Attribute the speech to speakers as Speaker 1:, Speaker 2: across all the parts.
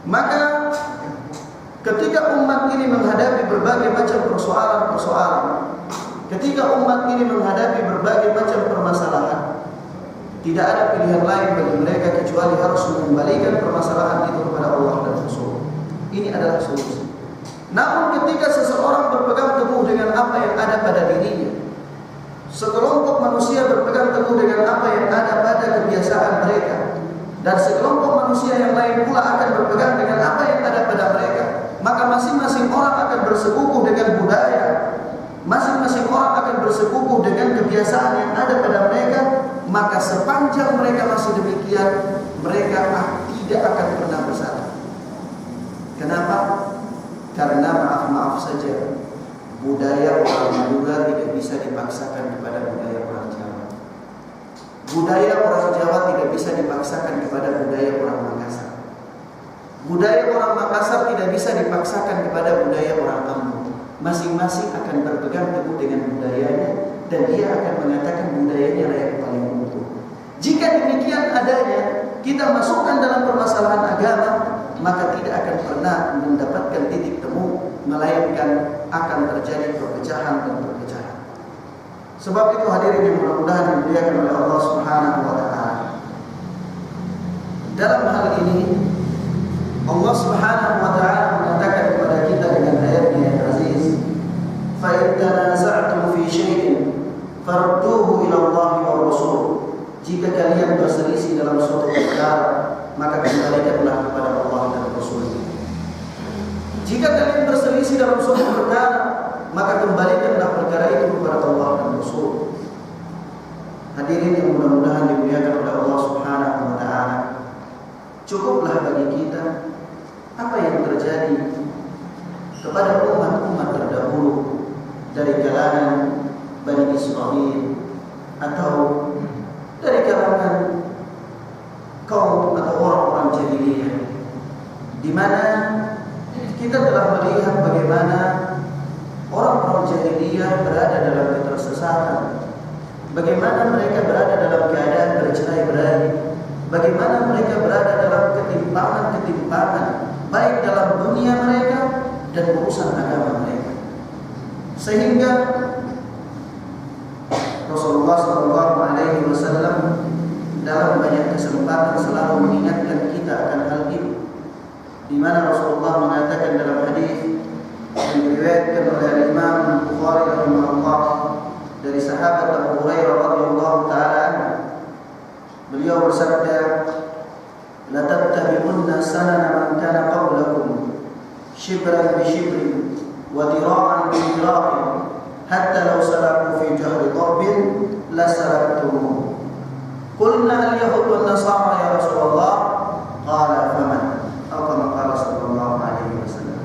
Speaker 1: Maka ketika umat ini menghadapi berbagai macam persoalan-persoalan, ketika umat ini menghadapi berbagai macam permasalahan, tidak ada pilihan lain bagi mereka kecuali harus mengembalikan permasalahan itu kepada Allah dan Rasul. Ini adalah solusi. Namun ketika seseorang berpegang teguh dengan apa yang ada pada dirinya, sekelompok manusia berpegang teguh dengan apa yang ada pada kebiasaan mereka, dan sekelompok manusia yang lain pula akan berpegang dengan apa yang ada pada mereka, maka masing-masing orang akan bersekukuh dengan budaya, masing-masing orang akan bersekukuh dengan kebiasaan yang ada pada mereka. Maka sepanjang mereka masih demikian, mereka tidak akan pernah bersatu. Kenapa? Karena maaf saja, budaya orang Madura tidak bisa dipaksakan kepada budaya orang Jawa. Budaya orang Jawa tidak bisa dipaksakan kepada budaya orang Makassar. Budaya orang Makassar tidak bisa dipaksakan kepada budaya orang Ambon. Masing-masing akan berpegang teguh dengan budayanya, dan dia akan mengatakan budayanya yang paling utuh. Jika demikian adanya, kita masukkan dalam permasalahan agama, maka tidak akan pernah mendapatkan titik temu, melainkan akan terjadi perpecahan dan perpecahan. Sebab itu hadirin yang mudah-mudahan dimuliakan oleh Allah Subhanahu wa taala. Dalam hal ini Allah Subhanahu wa taala mengatakan kepada kita dengan ayat-Nya yang aziz, "Fa in tanaza'tum fi syai'in farudduhu ila Allah wa Rasul." Jika kalian berselisih dalam suatu perkara, maka kembalikanlah kepada Allah dan Rasul. Jika kalian berselisih dalam suatu perkara, maka kembalikanlah perkara itu kepada Allah dan Rasul. Hadirin yang mudah-mudahan dimuliakan oleh Allah Subhanahu wa taala. Cukuplah bagi kita apa yang terjadi kepada umat-umat terdahulu dari kalangan Bani Israil atau dari kalangan kaum atau orang-orang jahiliyah, di mana kita telah melihat bagaimana orang-orang jahiliyah berada dalam ketersesatan, bagaimana mereka berada dalam keadaan bercerai-berai, bagaimana mereka berada dalam ketimpangan-ketimpangan, baik dalam dunia mereka dan urusan agama mereka. Sehingga Rasulullah SAW dalam banyak kesempatan selalu mengingatkan kita akan hal ini, di mana Rasulullah mengatakan dalam hadis yang diriwayatkan oleh Imam Bukhari rahimahullah dari sahabat Abu Hurairah radhiyallahu taala anhu, beliau bersabda, "La tattabi'unna sanana man kana qablakum shibran bi shibrin wa dira'an bi dira'in hatta law salaku fi jahri darbin la salaktum." Qulna al-yahud wan nasara ya Rasulullah, qala faman? Atau kama qala sallallahu alaihi wasallam.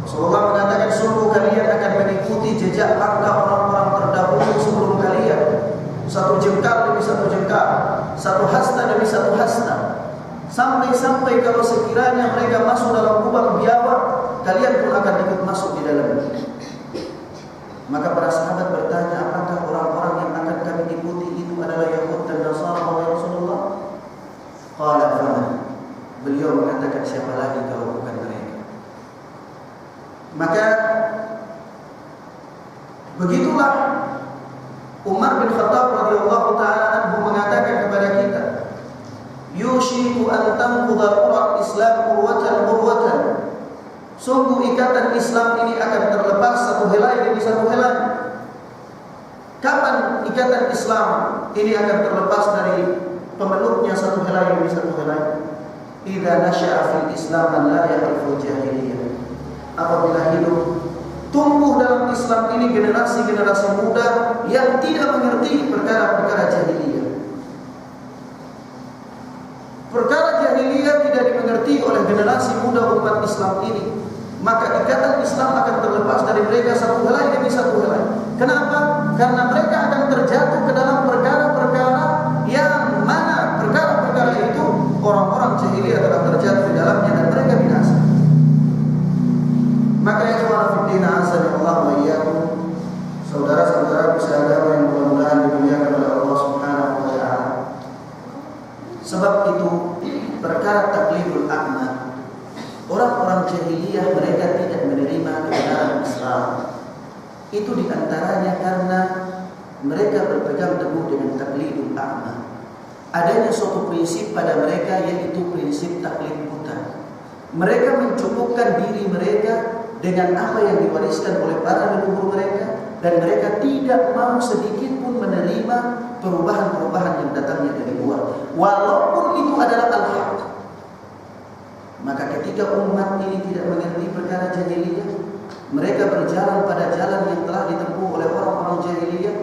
Speaker 1: Rasulullah mengatakan, sungguh kalian akan mengikuti jejak langkah orang-orang terdahulu sebelum kalian, satu jengkal demi satu jengkal, satu hasta demi satu hasta, sampai-sampai kalau sekiranya mereka masuk dalam lubang biawak, kalian pun akan ikut masuk di dalamnya. Maka para sahabat bertanya, apakah orang-orang yang akan kami ikuti itu adalah Yahud dan Nasara ya Rasulullah? Qala faman? Beliau mengatakan, siapa lagi kalau bukan mereka? Maka begitulah Umar bin Khattab radhiyallahu taala anhu mengatakan kepada kita, yushiku an tanqudha al Islam urwatan. Sungguh ikatan Islam ini akan terlepas satu helai demi satu helai. Kapan ikatan Islam ini akan terlepas dari pemeluknya satu helai demi satu helai? Idza nasya'a fil Islam man la ya'riful jahiliyah. Apabila hidup tumbuh dalam Islam ini generasi-generasi muda yang tidak mengerti perkara-perkara jahiliyah. Perkara jahiliyah tidak dimengerti oleh generasi muda umat Islam ini, maka ikatan Islam akan terlepas dari mereka satu helai demi satu helai. Kenapa? Karena mereka akan terjatuh ke dalam perkara-perkara yang mana perkara-perkara itu orang-orang jahiliyah telah terjatuh di dalamnya dan mereka binasa. Maka ya ikhwan fillah azza-wa-jalla wa iyyakum, saudara-saudara seagama yang mudah-mudahan dimuliakan oleh Allah Subhanahu wa taala. Sebab itu perkara taklidul a'ma, orang-orang jahiliyah mereka tidak menerima kebenaran Islam. Itu diantaranya karena mereka berpegang teguh dengan taklidul a'ma. Adanya suatu prinsip pada mereka, yaitu prinsip taklid buta. Mereka mencukupkan diri mereka dengan apa yang diwariskan oleh para leluhur mereka, dan mereka tidak mau sedikit pun menerima perubahan-perubahan yang datangnya dari luar, walaupun itu adalah al-haq. Maka ketika umat ini tidak mengerti perkara jahiliyah, mereka berjalan pada jalan yang telah ditempuh oleh orang-orang jahiliyah,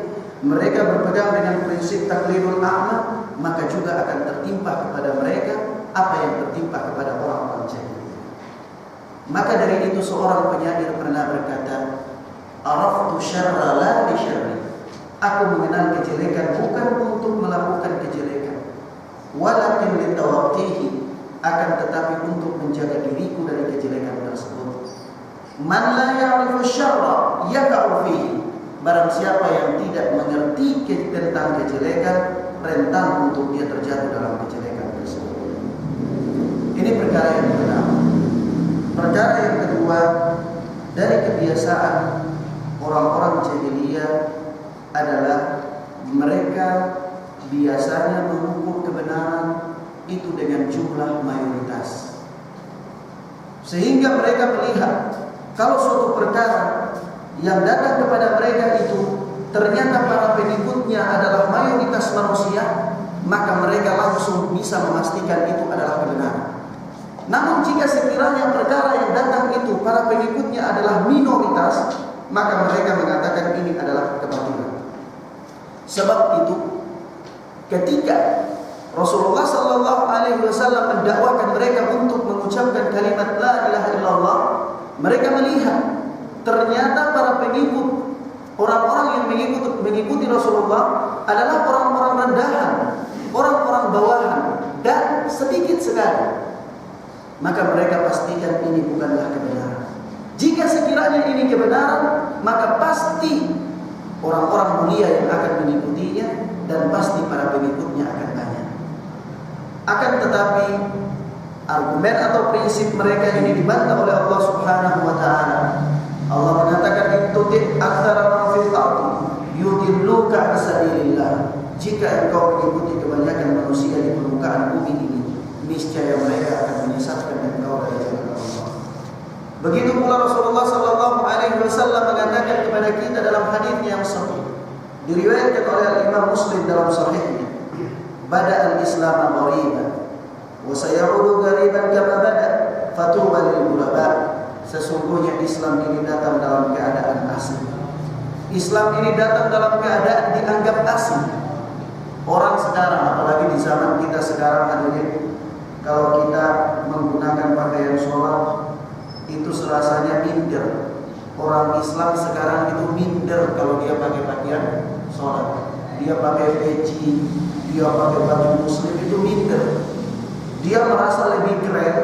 Speaker 1: mereka berpegang dengan prinsip taklidul a'ma, maka juga akan tertimpa kepada mereka apa yang tertimpa kepada orang-orang jahiliyah. Maka dari itu seorang penyair pernah berkata, "Araftu syarra la li syarri." Aku mengenal kejelekan bukan untuk melakukan kejelekan, walakin li tawaqqihi, akan tetapi untuk menjaga diriku dari kejelekan tersebut. Man la ya'rifu syarra yaqa'u fihi. Barang siapa yang tidak mengerti tentang kejelekan, rentan untuk dia terjatuh dalam kejelekan tersebut. Ini perkara yang pertama. Perkara yang kedua, dari kebiasaan orang-orang jahiliyah adalah mereka biasanya mengukur kebenaran itu dengan jumlah mayoritas. Sehingga mereka melihat kalau suatu perkara yang datang kepada mereka itu ternyata para pengikutnya adalah mayoritas manusia, maka mereka langsung bisa memastikan itu adalah kebenaran. Namun jika sekiranya perkara yang datang itu para pengikutnya adalah minoritas, maka mereka mengatakan ini adalah kebatilan. Sebab itu ketika Rasulullah SAW mendakwakan mereka untuk mengucapkan kalimat la ilaha illallah, mereka melihat ternyata para pengikut, orang-orang yang mengikuti Rasulullah adalah orang-orang rendahan, orang-orang bawahan, dan sedikit sekali. Maka mereka pastikan ini bukanlah kebenaran. Jika sekiranya ini kebenaran, maka pasti orang-orang mulia yang akan mengikutinya, dan pasti para pengikutnya akan banyak. Akan tetapi argumen atau prinsip mereka ini dibantah oleh Allah Subhanahu wa taala. Allah mengatakan, "Intuti aktsara man fil ardi yudilluka an sabilillah." Jika engkau mengikuti kebanyakan manusia di permukaan bumi ini, niscaya mereka akan menyesatkan engkau dari jalan Allah. Begitu pula Rasulullah SAW mengatakan kepada kita dalam hadis yang sahih, diriwayatkan oleh Imam Muslim dalam sahihnya, "Bada al-Islam ghariban wa sayaudu ghariban kama bada, fatuba lil ghuraba." Sesungguhnya Islam ini datang dalam keadaan asing. Islam ini datang dalam keadaan dianggap asing. Orang sekarang, apalagi di zaman kita sekarang, hadirin, kalau kita menggunakan pakaian sholat itu serasanya minder. Orang Islam sekarang itu minder kalau dia pakai pakaian sholat. Dia pakai peci, dia pakai baju muslim, itu minder. Dia merasa lebih keren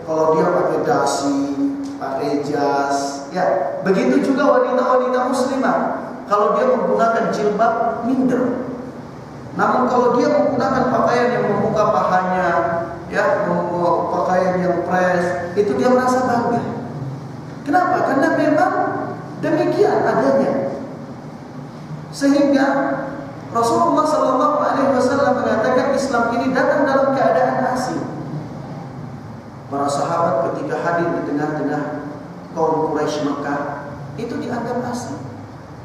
Speaker 1: kalau dia pakai dasi, pakai jas. Ya, begitu juga wanita-wanita muslimah. Kalau dia menggunakan jilbab, minder. Namun kalau dia menggunakan pakaian yang membuka pahanya, ya, pakaian yang fresh, itu dia merasa bangga. Kenapa? Karena memang demikian adanya. Sehingga Rasulullah SAW mengatakan Islam ini datang dalam keadaan asing. Para sahabat ketika hadir di tengah-tengah kaum Quraisy Mekah itu dianggap asing.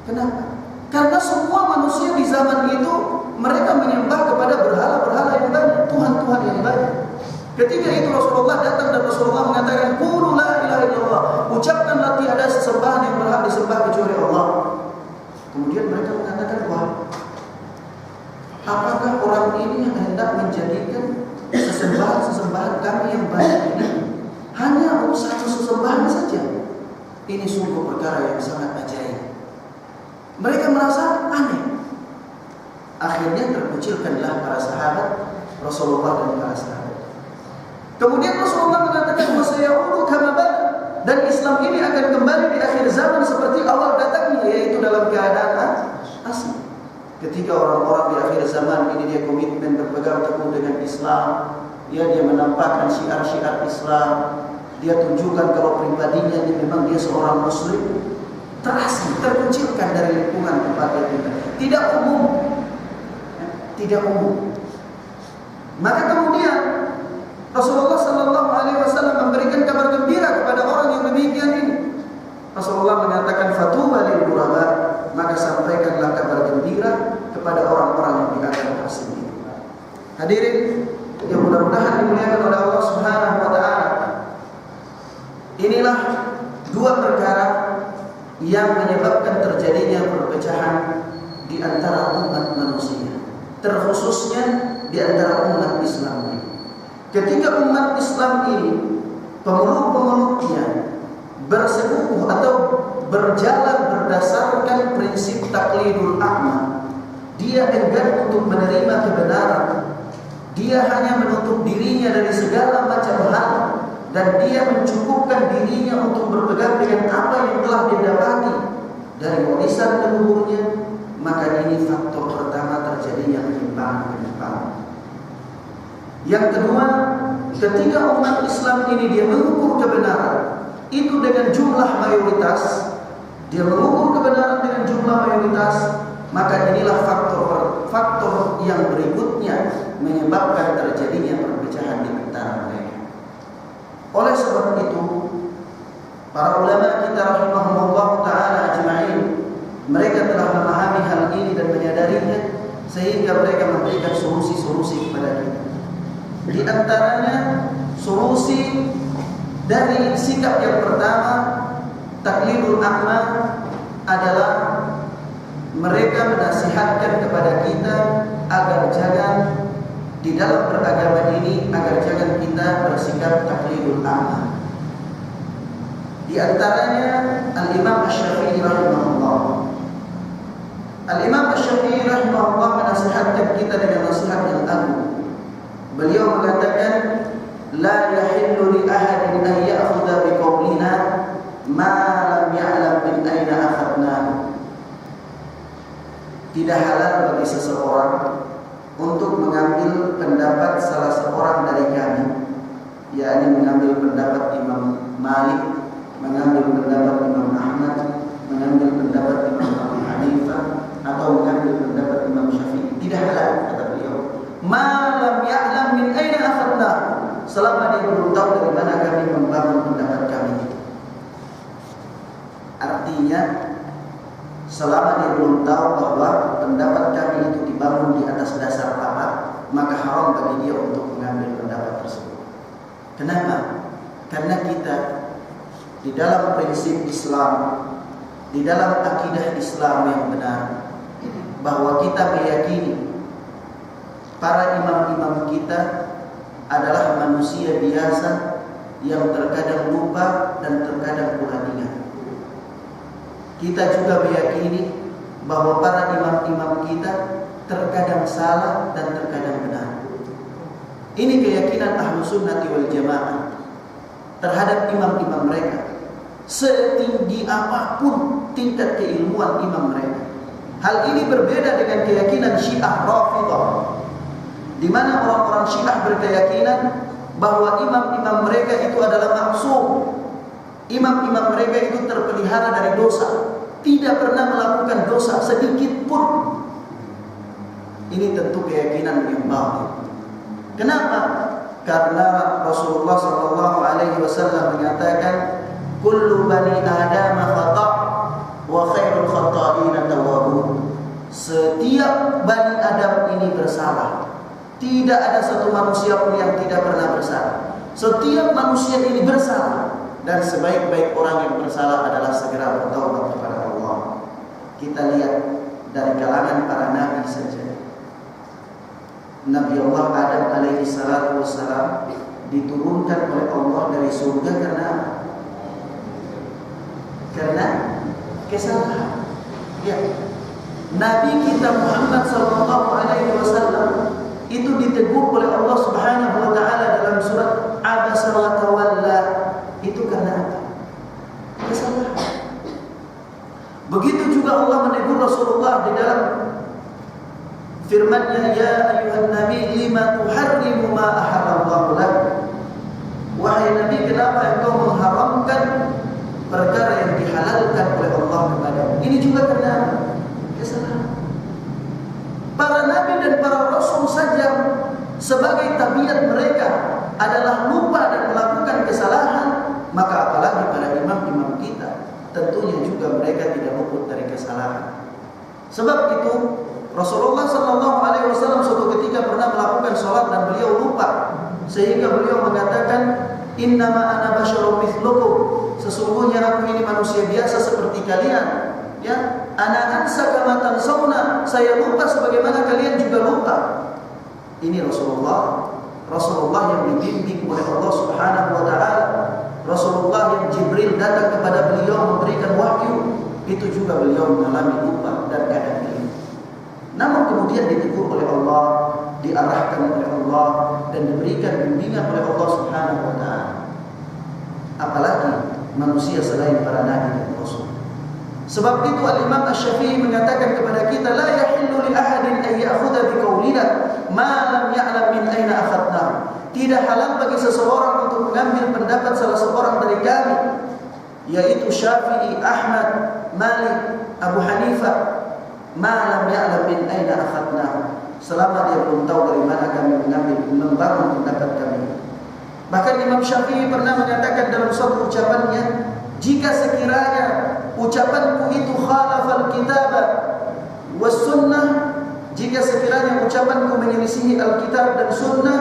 Speaker 1: Kenapa? Karena semua manusia di zaman itu mereka menyembah kepada berhala-berhala yang banyak, Tuhan-Tuhan yang banyak. Ketika itu Rasulullah datang dan Rasulullah mengatakan, "Qulu la ilaha illallah." Ucapkanlah tiada sesembahan yang berhak disembah kecuali Allah. Kemudian mereka mengatakan, "Wah, apakah orang ini yang hendak menjadikan sesembahan-sesembahan kami yang banyak ini hanya satu sesembahan saja? Ini sungguh perkara yang sangat ajaib." Mereka merasa aneh. Akhirnya terkucilkanlah para sahabat Rasulullah dan para sahabat. Kemudian Rasulullah mengatakan, "Wasayaudu kama bada." Dan Islam ini akan kembali di akhir zaman seperti awal datangnya, yaitu dalam keadaan asing. Ketika orang-orang di akhir zaman ini dia komitmen berpegang teguh dengan Islam, ya, dia menampakkan syiar-syiar Islam, dia tunjukkan kalau pribadinya ini memang dia seorang muslim, terasing, terkucilkan dari lingkungan tempat dia tinggal. Tidak umum. Tidak umum. Maka kemudian Rasulullah sallallahu alaihi wasallam memberikan kabar gembira kepada orang yang demikian ini. Rasulullah mengatakan fatuba lil ghuraba, maka sampaikanlah kabar gembira kepada orang-orang yang dianggap asing itu. Hadirin yang mudah-mudahan dimuliakan oleh Allah Subhanahu wa taala. Inilah dua perkara yang menyebabkan terjadinya perpecahan di antara umat manusia, terkhususnya di antara umat Islam ini. Ketika umat Islam ini pemeluk-pemeluknya bersekukuh atau berjalan berdasarkan prinsip taklidul a'ma, dia enggan untuk menerima kebenaran, dia hanya menutup dirinya dari segala macam hal, dan dia mencukupkan dirinya untuk berpegang dengan apa yang telah dia dapati dari warisan leluhurnya, maka ini faktor pertama terjadinya penyimpangan. Yang kedua, ketika umat Islam ini dia mengukur kebenaran itu dengan jumlah mayoritas, dia mengukur kebenaran dengan jumlah mayoritas, maka inilah faktor yang berikutnya menyebabkan terjadinya perpecahan di antara mereka. Oleh sebab itu, para ulama kita rahimahumullah ta'ala ajma'in, mereka telah memahami hal ini dan menyadarinya, sehingga mereka memberikan solusi-solusi kepada kita. Di antaranya solusi dari sikap yang pertama, taklidul a'ma, adalah mereka menasihatkan kepada kita agar jangan di dalam beragama ini, agar jangan kita bersikap taklidul a'ma. Di antaranya Al-Imam Asy-Syafi'i rahimahullah. Al-Imam Asy-Syafi'i rahimahullah menasihatkan kita dengan nasihat yang agung. Beliau mengatakan, la yahillu li ahadin an ya'khudha bi qawlina ma lam ya'lam min aina akhadnahu. Tidak halal bagi seseorang untuk mengambil pendapat salah seorang dari kami, yakni mengambil pendapat Imam Malik, mengambil pendapat Imam Ahmad, mengambil pendapat Imam Abu Hanifah, atau mengambil pendapat Imam Syafi'i. Tidak halal, kata beliau. Ma lam ya'lam min aina akhadnahu, selama dia belum tahu dari mana kami membangun pendapat kami itu. Artinya, selama dia belum tahu bahwa pendapat kami itu dibangun di atas dasar apa, maka haram bagi dia untuk mengambil pendapat tersebut. Kenapa? Karena kita di dalam prinsip Islam, di dalam akidah Islam yang benar, bahwa kita meyakini para imam-imam kita adalah manusia biasa yang terkadang lupa dan terkadang pula ingat. Kita juga meyakini bahwa para imam-imam kita terkadang salah dan terkadang benar. Ini keyakinan Ahlus Sunnati wal Jamaah terhadap imam-imam mereka, setinggi apapun tingkat keilmuan imam mereka. Hal ini berbeda dengan keyakinan Syiah Rafidhah, di mana orang-orang Syiah berkeyakinan bahwa imam-imam mereka itu adalah maksum. Imam-imam mereka itu terpelihara dari dosa, tidak pernah melakukan dosa sedikit pun. Ini tentu keyakinan yang batil. Kenapa? Karena Rasulullah sallallahu alaihi wasallam mengatakan, kullu bani Adam khata' wa khairul khata'ina tawwabun. Setiap bani Adam ini bersalah. Tidak ada satu manusia pun yang tidak pernah bersalah. Setiap manusia ini bersalah, dan sebaik-baik orang yang bersalah adalah segera bertaubat kepada Allah. Kita lihat dari kalangan para nabi saja. Nabi Allah Adam alaihi salatu wassalam diturunkan oleh Allah dari surga karena apa? Karena kesalahan. Ya. Nabi kita Muhammad sallallahu alaihi wasallam itu ditegur oleh Allah Subhanahu wa taala dalam surat Abasa wa Tawalla. Itu karena apa? Kesalahan. Begitu juga Allah menegur Rasulullah di dalam firman-Nya, ya ayyuhan nabi lima tuharrimu ma ahallallahu lak. Wahai Nabi, kenapa engkau berbagai tabiat mereka adalah lupa dan melakukan kesalahan, maka apalagi para imam-imam kita, tentunya juga mereka tidak luput dari kesalahan. Sebab itu Rasulullah SAW suatu ketika pernah melakukan sholat dan beliau lupa, sehingga beliau mengatakan, innama ana basyarum mithlukum, sesungguhnya aku ini manusia biasa seperti kalian. Ya, ana ansa kama tansawna, saya lupa sebagaimana kalian juga lupa. Ini Rasulullah yang dibimbing oleh Allah Subhanahu wa taala. Rasulullah yang Jibril datang kepada beliau memberikan wahyu, itu juga beliau mengalami lupa dan kadang keliru. Namun kemudian ditegur oleh Allah, diarahkan oleh Allah, dan diberikan bimbingan oleh Allah Subhanahu wa taala. Apalagi manusia selain para nabi dan rasul. Sebab itu Al-Imam Asy-Syafi'i mengatakan kepada kita, la yahillu li ahadin an ya'khudha bi qaulina ma lam ya'lam min aina akhadna. Tidak halal bagi seseorang untuk mengambil pendapat salah seorang dari kami, yaitu Syafi'i, Ahmad, Malik, Abu Hanifah, ma lam ya'lam min aina akhadna, selama dia belum tahu dari mana kami membangun pendapat kami. Bahkan Imam Syafi'i pernah menyatakan dalam suatu ucapannya, jika sekiranya ucapanku itu khalafal kitab was sunnah, jika sekiranya ucapanku menyelisihi Alkitab dan sunnah,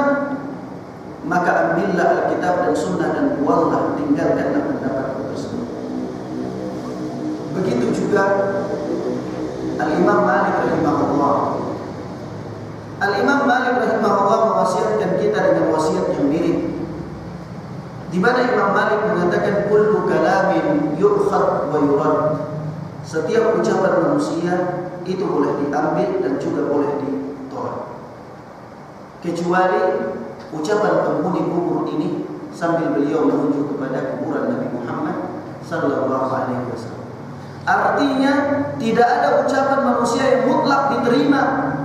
Speaker 1: maka ambillah Alkitab dan sunnah dan buanglah, tinggalkanlah pendapatku tersebut. Begitu juga Al-Imam Malik rahimahullah. Al-Imam Malik rahimahullah mewasiatkan kita dengan wasiat yang mirip, di mana Imam Malik mengatakan kullu kalamin yu'khad wa yurad. Setiap ucapan manusia itu boleh diambil dan juga boleh ditolak, kecuali ucapan penghuni kubur ini, sambil beliau menunjuk kepada kuburan Nabi Muhammad sallallahu alaihi wasallam. Artinya tidak ada ucapan manusia yang mutlak diterima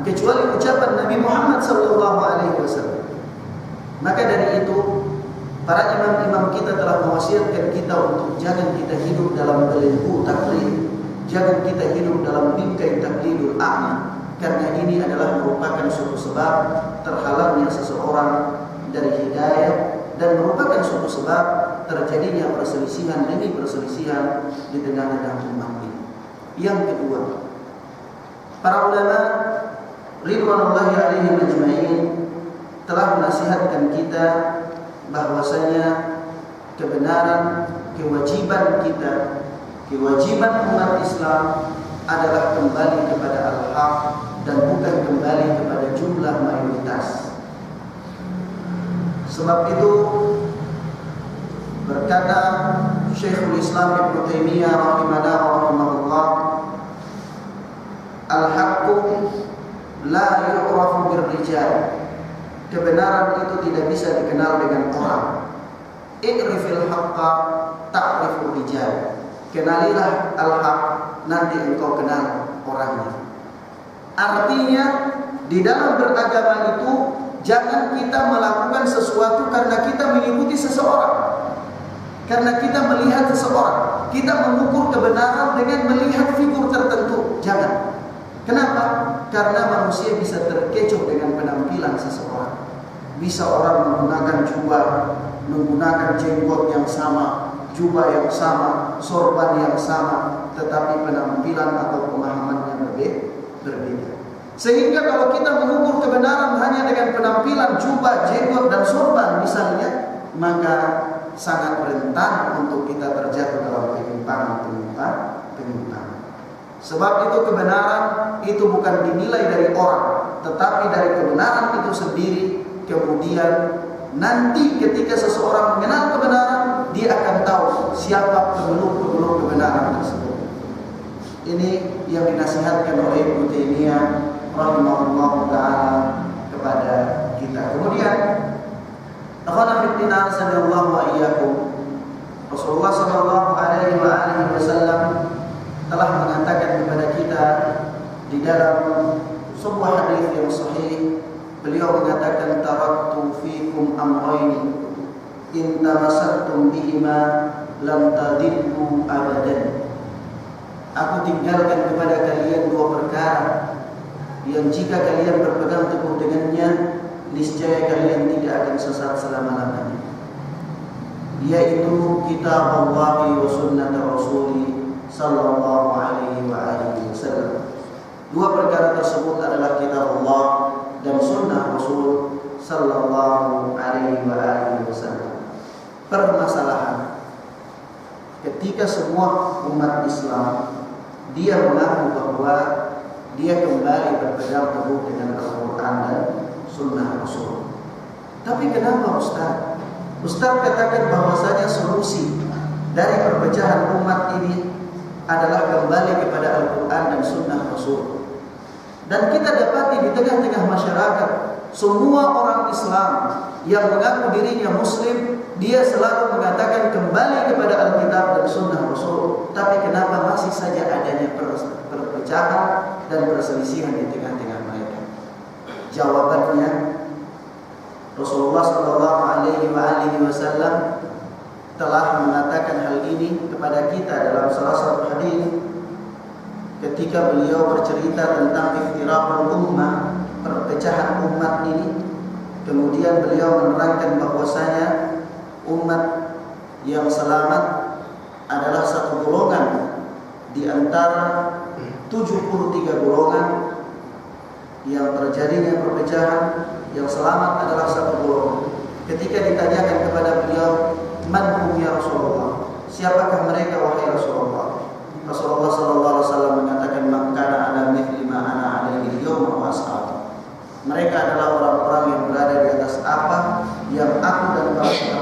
Speaker 1: kecuali ucapan Nabi Muhammad sallallahu alaihi wasallam. Maka dari itu para imam-imam kita telah mewasiatkan kita untuk jangan kita hidup dalam belenggu taklid, jangan kita hidup dalam bingkai taklidul a'ma, karena ini adalah merupakan suatu sebab terhalangnya seseorang dari hidayah dan merupakan suatu sebab terjadinya perselisihan demi perselisihan di tengah-tengah umat ini. Yang kedua, para ulama ridwanullahi alaihim ajma'in telah menasihatkan kita bahwasanya kebenaran, kewajiban kita, kewajiban umat Islam adalah kembali kepada al-haq dan bukan kembali kepada jumlah mayoritas. Sebab itu berkata Syekhul Islam Ibnu Taimiyah rahimahullah, al-haqqu la yu'rafu birrijal. Kebenaran itu tidak bisa dikenal dengan orang. I'rifil haqqa ta'rifur rijal. Kenalilah al-haq, nanti engkau kenal orangnya. Artinya di dalam beragama itu jangan kita melakukan sesuatu karena kita mengikuti seseorang, karena kita melihat seseorang, kita mengukur kebenaran dengan melihat figur tertentu. Jangan. Kenapa? Karena manusia bisa terkecoh dengan penampilan seseorang. Bisa orang menggunakan jubah, menggunakan jenggot yang sama, jubah yang sama, sorban yang sama, tetapi penampilan atau pemahamannya berbeda. Sehingga kalau kita mengukur kebenaran hanya dengan penampilan jubah, jenggot dan sorban misalnya, maka sangat rentan untuk kita terjatuh dalam penyimpangan. Sebab itu kebenaran itu bukan dinilai dari orang, tetapi dari kebenaran itu sendiri. Kemudian nanti ketika seseorang mengenal kebenaran, dia akan tahu siapa pemeluk kebenaran tersebut. Ini yang dinasihatkan oleh Ibnu Taimiyah rahimahullah taala kepada kita. Kemudian akhwana fillah sallallahu wa iyyakum, Rasulullah sallallahu alaihi wasallam telah mengatakan kepada kita di dalam sebuah hadis yang sahih. Beliau mengatakan, taraktu fikum amrayni in tamassaktum bihima lam tadillu abadan. Aku tinggalkan kepada kalian dua perkara yang jika kalian berpegang teguh dengannya, niscaya kalian tidak akan sesat selama-lamanya, yaitu kitab Allah wa sunnah Rasuli sallallahu alaihi wasallam. Dua perkara tersebut adalah kitab Allah dan sunnah Rasul sallallahu alaihi wasallam. Permasalahan ketika semua umat Islam dia mengaku bahwa dia kembali berpegang teguh dengan Al-Quran dan sunnah Rasul. Tapi kenapa Ustaz? Ustaz katakan bahwasanya solusi dari perpecahan umat ini adalah kembali kepada Al-Quran dan sunnah Rasul. Dan kita dapati di tengah-tengah masyarakat, semua orang Islam yang mengaku dirinya Muslim, dia selalu mengatakan kembali kepada Alkitab dan sunnah Rasul. Tapi kenapa masih saja adanya perpecahan dan perselisihan di tengah-tengah mereka? Jawabannya, Rasulullah sallallahu alaihi wasallam telah mengatakan hal ini kepada kita dalam salah satu hadis ketika beliau bercerita tentang iftiraqul ummah, perpecahan umat ini. Kemudian beliau menerangkan bahwasanya umat yang selamat adalah satu golongan di antara 73 golongan yang terjadinya perpecahan. Yang selamat adalah satu golongan. Ketika ditanyakan kepada beliau, "Man hum ya Rasulullah?" Siapakah mereka wahai Rasulullah? Rasulullah sallallahu alaihi wasallam mengatakan, "Man kana ala mithli ma ana alaihi al-yawma wa ashabi." Mereka adalah orang-orang yang berada di atas apa yang aku dan kawan-kawan